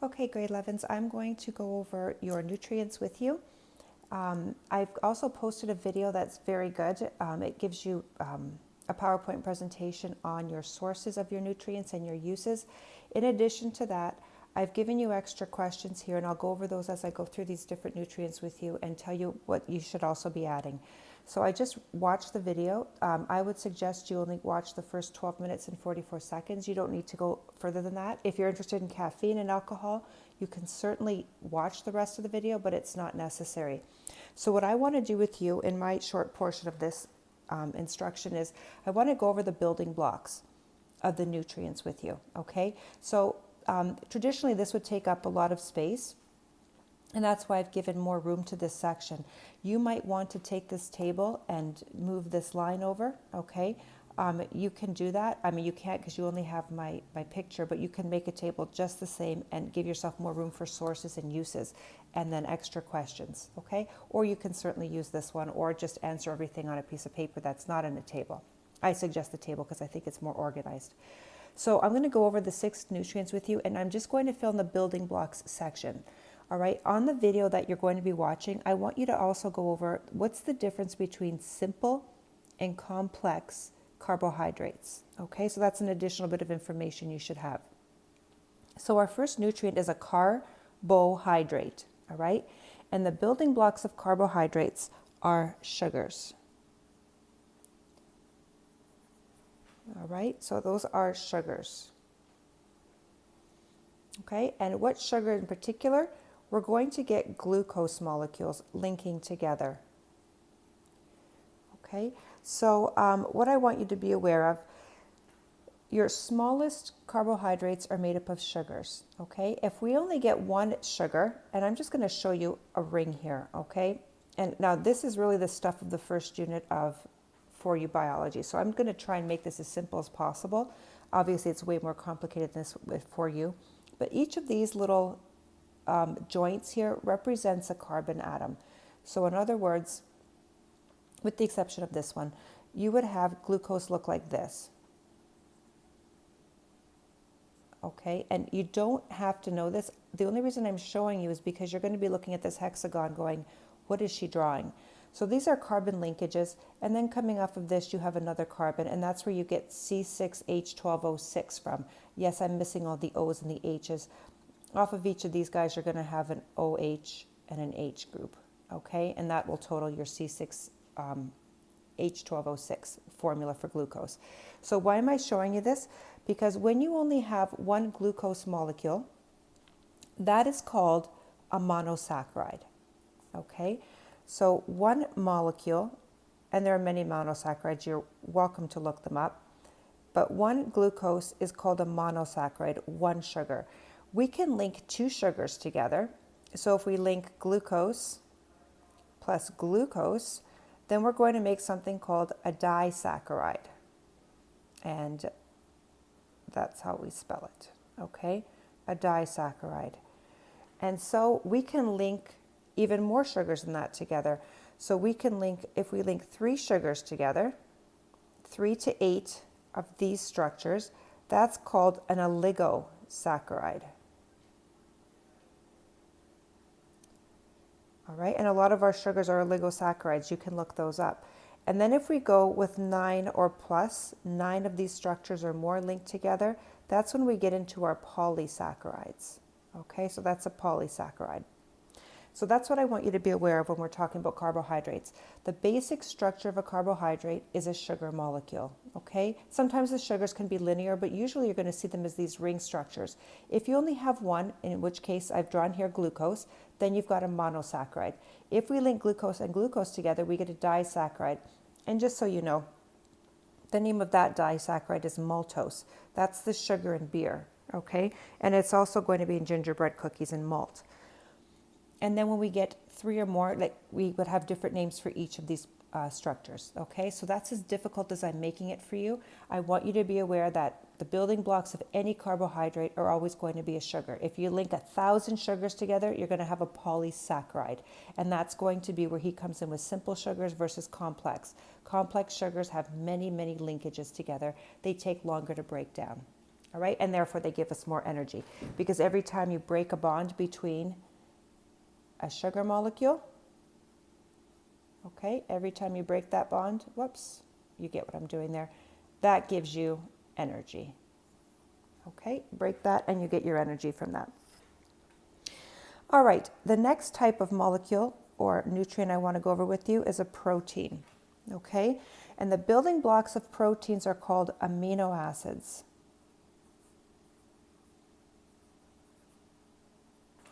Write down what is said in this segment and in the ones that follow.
Okay, grade 11s, I'm going to go over your nutrients with you. I've also posted a video that's very good. It gives you a PowerPoint presentation on your sources of your nutrients and your uses. In addition to that, I've given you extra questions here, and I'll go over those as I go through these different nutrients with you and tell you what you should also be adding. So I just watched the video. I would suggest you only watch the first 12 minutes and 44 seconds. You don't need to go further than that. If you're interested in caffeine and alcohol, you can certainly watch the rest of the video, but it's not necessary. So what I want to do with you in my short portion of this instruction is I want to go over the building blocks of the nutrients with you, okay? So traditionally this would take up a lot of space, and that's why I've given more room to this section. You might want to take this table and move this line over, okay? You can do that. I mean, you can't because you only have my picture, but you can make a table just the same and give yourself more room for sources and uses and then extra questions, okay? Or you can certainly use this one or just answer everything on a piece of paper that's not in a table. I suggest the table because I think it's more organized. So I'm going to go over the 6 nutrients with you, and I'm just going to fill in the building blocks section. All right, on the video that you're going to be watching, I want you to also go over what's the difference between simple and complex carbohydrates. Okay, so that's an additional bit of information you should have. So our first nutrient is a carbohydrate, all right? And the building blocks of carbohydrates are sugars. All right, so those are sugars. Okay, and what sugar in particular? We're going to get glucose molecules linking together. Okay, so what I want you to be aware of, your smallest carbohydrates are made up of sugars. Okay, if we only get one sugar, and I'm just going to show you a ring here, okay? And now this is really the stuff of the first unit of 4U biology. So I'm going to try and make this as simple as possible. Obviously, it's way more complicated than this with 4U. But each of these little joints here represents a carbon atom. So in other words, with the exception of this one, you would have glucose look like this. Okay, and you don't have to know this. The only reason I'm showing you is because you're going to be looking at this hexagon going, what is she drawing? So these are carbon linkages, and then coming off of this you have another carbon, and that's where you get C6H12O6 from. Yes, I'm missing all the O's and the H's. Off of each of these guys you're going to have an OH and an H group, okay? And that will total your C6H12O6 formula for glucose. So why am I showing you this? Because when you only have one glucose molecule, that is called a monosaccharide, okay? So one molecule, and there are many monosaccharides, you're welcome to look them up, but one glucose is called a monosaccharide, one sugar. We can link 2 sugars together. So if we link glucose plus glucose, then we're going to make something called a disaccharide. And that's how we spell it, okay? A disaccharide. And so we can link even more sugars than that together. So we can link, if we link 3 sugars together, 3 to 8 of these structures, that's called an oligosaccharide. All right, and a lot of our sugars are oligosaccharides. You can look those up. And then if we go with 9 or plus, 9 of these structures or more linked together, that's when we get into our polysaccharides. Okay, so that's a polysaccharide. So that's what I want you to be aware of when we're talking about carbohydrates. The basic structure of a carbohydrate is a sugar molecule, okay? Sometimes the sugars can be linear, but usually you're going to see them as these ring structures. If you only have one, in which case I've drawn here glucose, then you've got a monosaccharide. If we link glucose and glucose together, we get a disaccharide. And just so you know, the name of that disaccharide is maltose. That's the sugar in beer, okay? And it's also going to be in gingerbread cookies and malt. And then when we get 3 or more, like we would have different names for each of these structures, okay? So that's as difficult as I'm making it for you. I want you to be aware that the building blocks of any carbohydrate are always going to be a sugar. If you link 1,000 sugars together, you're going to have a polysaccharide. And that's going to be where he comes in with simple sugars versus complex. Complex sugars have many, many linkages together. They take longer to break down. all right? And therefore they give us more energy, because every time you break a bond between a sugar molecule, okay, every time you break that bond, whoops, you get what I'm doing there, that gives you energy. Okay, break that and you get your energy from that. All right, the next type of molecule or nutrient I want to go over with you is a protein. Okay, and the building blocks of proteins are called amino acids.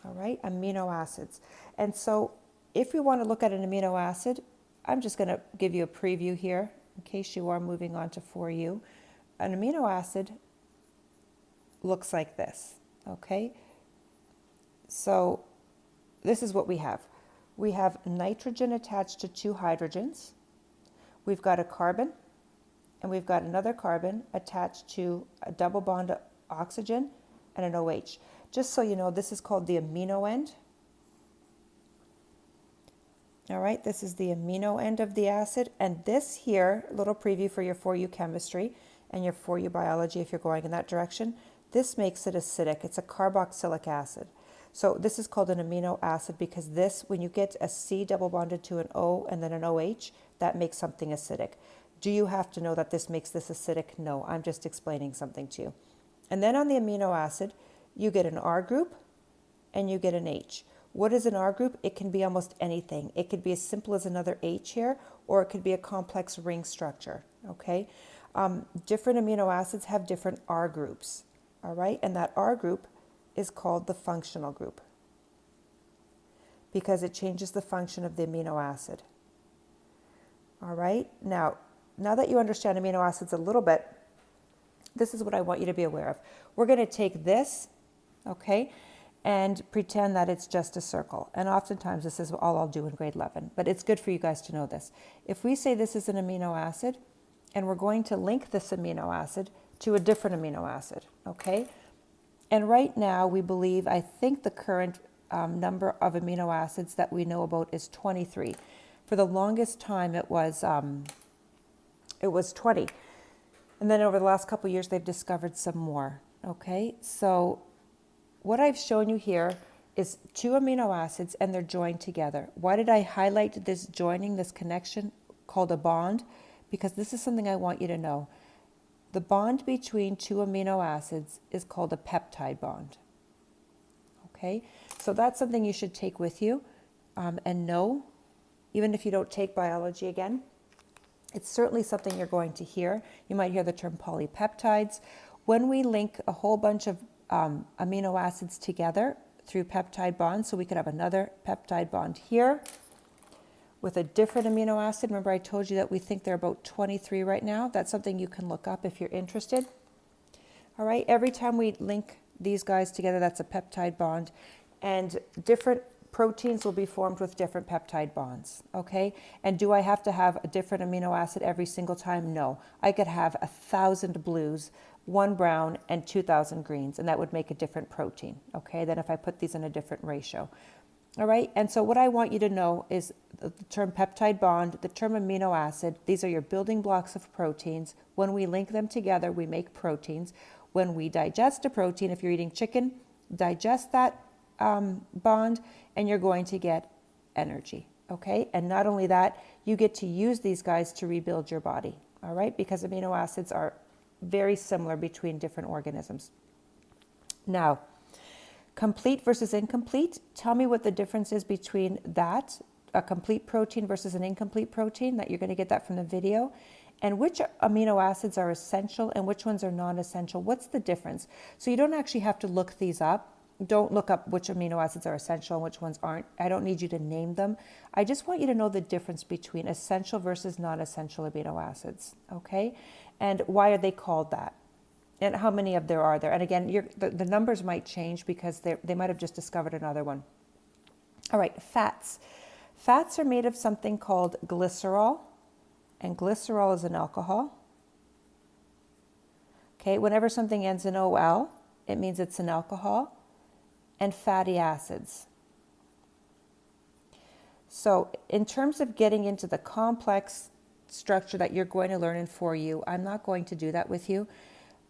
All right, amino acids. And so if we want to look at an amino acid, I'm just going to give you a preview here in case you are moving on to 4U. An amino acid looks like this, okay? So this is what we have. We have nitrogen attached to 2 hydrogens. We've got a carbon, and we've got another carbon attached to a double bond of oxygen and an OH. Just so you know, this is called the amino end. All right, this is the amino end of the acid. And this here, little preview for your 4U chemistry and your 4U biology if you're going in that direction, this makes it acidic. It's a carboxylic acid. So this is called an amino acid because this, when you get a C double bonded to an O and then an OH, that makes something acidic. Do you have to know that this makes this acidic? No, I'm just explaining something to you. And then on the amino acid, you get an R group and you get an H. What is an R group? It can be almost anything. It could be as simple as another H here, or it could be a complex ring structure, okay? Different amino acids have different R groups, all right? And that R group is called the functional group because it changes the function of the amino acid, all right? Now that you understand amino acids a little bit, this is what I want you to be aware of. We're going to take this, okay, and pretend that it's just a circle. And oftentimes this is all I'll do in grade 11, but it's good for you guys to know this. If we say this is an amino acid, and we're going to link this amino acid to a different amino acid, okay? And right now we believe, I think the current number of amino acids that we know about is 23. For the longest time it was 20. And then over the last couple of years they've discovered some more, okay? So what I've shown you here is 2 amino acids and they're joined together. Why did I highlight this joining, this connection called a bond? Because this is something I want you to know. The bond between 2 amino acids is called a peptide bond. Okay, so that's something you should take with you and know, even if you don't take biology again. It's certainly something you're going to hear. You might hear the term polypeptides. When we link a whole bunch of amino acids together through peptide bonds, so we could have another peptide bond here with a different amino acid. Remember I told you that we think there are about 23 right now. That's something you can look up if you're interested. All right, every time we link these guys together, that's a peptide bond, and different proteins will be formed with different peptide bonds, okay? And do I have to have a different amino acid every single time? No. I could have 1,000 blues, 1 brown, and 2,000 greens, and that would make a different protein, okay, than if I put these in a different ratio. All right, and so what I want you to know is the term peptide bond, the term amino acid. These are your building blocks of proteins. When we link them together, we make proteins. When we digest a protein, if you're eating chicken, digest that bond and you're going to get energy, okay? And not only that, you get to use these guys to rebuild your body, all right? Because amino acids are very similar between different organisms. Now, complete versus incomplete, tell me what the difference is between that, a complete protein versus an incomplete protein, that you're going to get that from the video, and which amino acids are essential and which ones are non-essential. What's the difference? So you don't actually have to look these up. Don't look up which amino acids are essential and which ones aren't. I don't need you to name them. I just want you to know the difference between essential versus non-essential amino acids, okay? And why are they called that? And how many of there are there? And again, the numbers might change because they might have just discovered another one. All right, fats. Fats are made of something called glycerol, and glycerol is an alcohol. Okay, whenever something ends in OL, it means it's an alcohol. And fatty acids. So in terms of getting into the complex structure that you're going to learn in 4U, I'm not going to do that with you.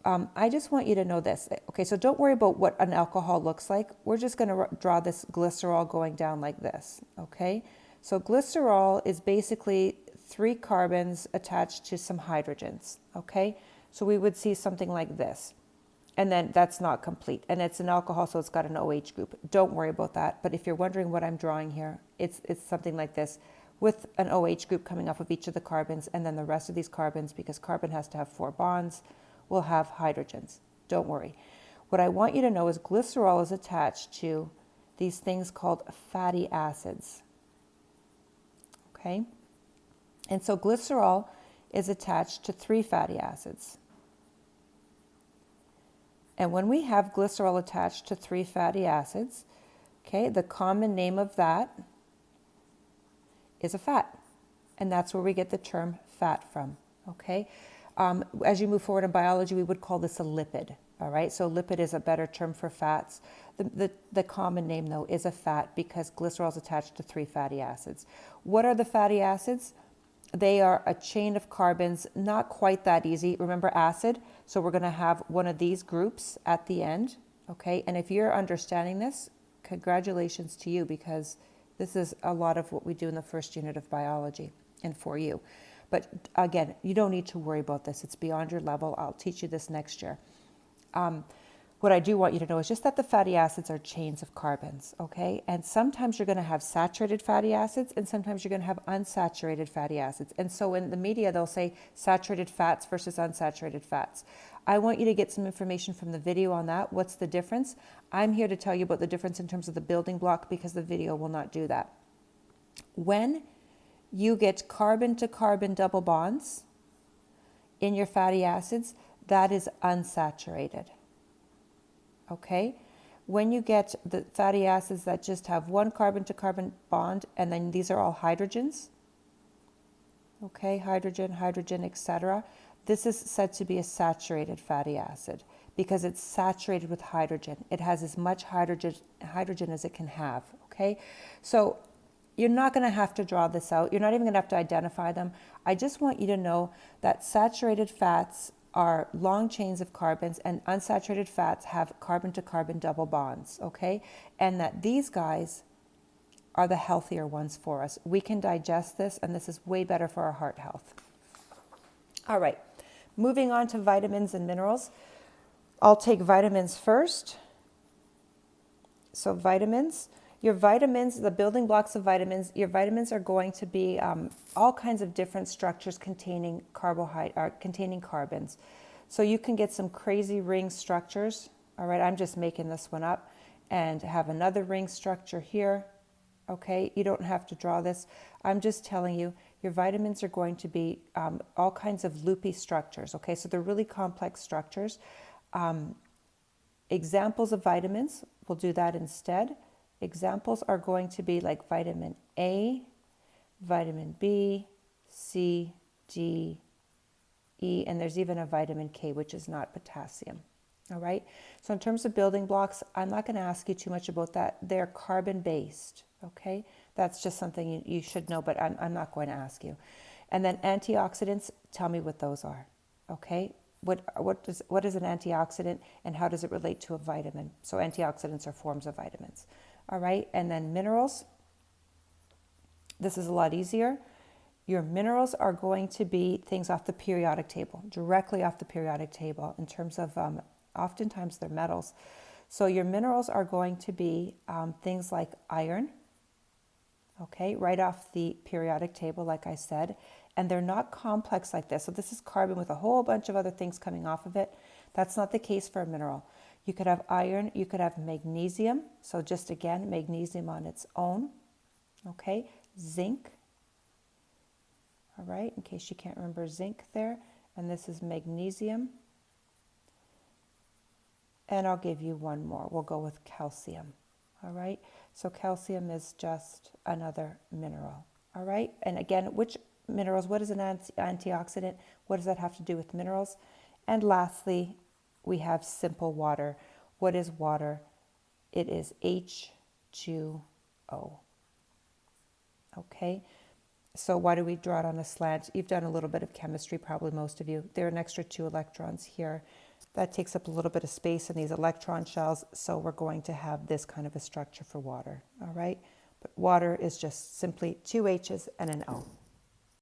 I just want you to know this. Okay, so don't worry about what an alcohol looks like. We're just going to draw this glycerol going down like this, okay? So glycerol is basically 3 carbons attached to some hydrogens, okay? So we would see something like this. And then that's not complete. And it's an alcohol, so it's got an OH group. Don't worry about that. But if you're wondering what I'm drawing here, it's something like this with an OH group coming off of each of the carbons, and then the rest of these carbons, because carbon has to have 4 bonds, will have hydrogens. Don't worry. What I want you to know is glycerol is attached to these things called fatty acids. Okay? And so glycerol is attached to 3 fatty acids. And when we have glycerol attached to 3 fatty acids, okay, the common name of that is a fat. And that's where we get the term fat from, okay? As you move forward in biology, we would call this a lipid, all right? So lipid is a better term for fats. The common name, though, is a fat because glycerol is attached to 3 fatty acids. What are the fatty acids? They are a chain of carbons, not quite that easy. Remember acid? So we're going to have one of these groups at the end, okay? And if you're understanding this, congratulations to you, because this is a lot of what we do in the first unit of biology and for you. But again, you don't need to worry about this. It's beyond your level. I'll teach you this next year. What I do want you to know is just that the fatty acids are chains of carbons, okay? And sometimes you're going to have saturated fatty acids, and sometimes you're going to have unsaturated fatty acids. And so in the media, they'll say saturated fats versus unsaturated fats. I want you to get some information from the video on that. What's the difference? I'm here to tell you about the difference in terms of the building block, because the video will not do that. When you get carbon to carbon double bonds in your fatty acids, that is unsaturated. Okay? When you get the fatty acids that just have 1 carbon to carbon bond, and then these are all hydrogens, okay, hydrogen, hydrogen, etc., this is said to be a saturated fatty acid because it's saturated with hydrogen. It has as much hydrogen as it can have, okay? So you're not going to have to draw this out. You're not even going to have to identify them. I just want you to know that saturated fats are long chains of carbons, and unsaturated fats have carbon to carbon double bonds, okay? And that these guys are the healthier ones for us. We can digest this, and this is way better for our heart health. All right, moving on to vitamins and minerals. I'll take vitamins first. So vitamins. Your vitamins, the building blocks of vitamins, your vitamins are going to be all kinds of different structures containing containing carbons. So you can get some crazy ring structures. All right, I'm just making this one up, and have another ring structure here. Okay, you don't have to draw this. I'm just telling you, your vitamins are going to be all kinds of loopy structures. Okay, so they're really complex structures. Examples of vitamins, we'll do that instead. Examples are going to be like vitamin A, vitamin B, C, D, E, and there's even a vitamin K, which is not potassium. All right. So in terms of building blocks, I'm not going to ask you too much about that. They're carbon-based. Okay. That's just something you should know, but I'm not going to ask you. And then antioxidants, tell me what those are. Okay. What is an antioxidant, and how does it relate to a vitamin? So antioxidants are forms of vitamins. All right, and then minerals. This is a lot easier. Your minerals are going to be things off the periodic table, directly off the periodic table in terms of, oftentimes they're metals. So your minerals are going to be things like iron, okay, right off the periodic table, like I said, and they're not complex like this. So this is carbon with a whole bunch of other things coming off of it. That's not the case for a mineral. You could have iron, you could have magnesium. So just again, magnesium on its own, okay? Zinc, all right, in case you can't remember zinc there. And this is magnesium. And I'll give you one more. We'll go with calcium, all right? So calcium is just another mineral, all right? And again, which minerals, what is an antioxidant? What does that have to do with minerals? And lastly, we have simple water. What is water? It is H2O. Okay, so why do we draw it on a slant? You've done a little bit of chemistry, probably most of you. There are an extra 2 electrons here. That takes up a little bit of space in these electron shells, so we're going to have this kind of a structure for water, all right? But water is just simply two H's and an O.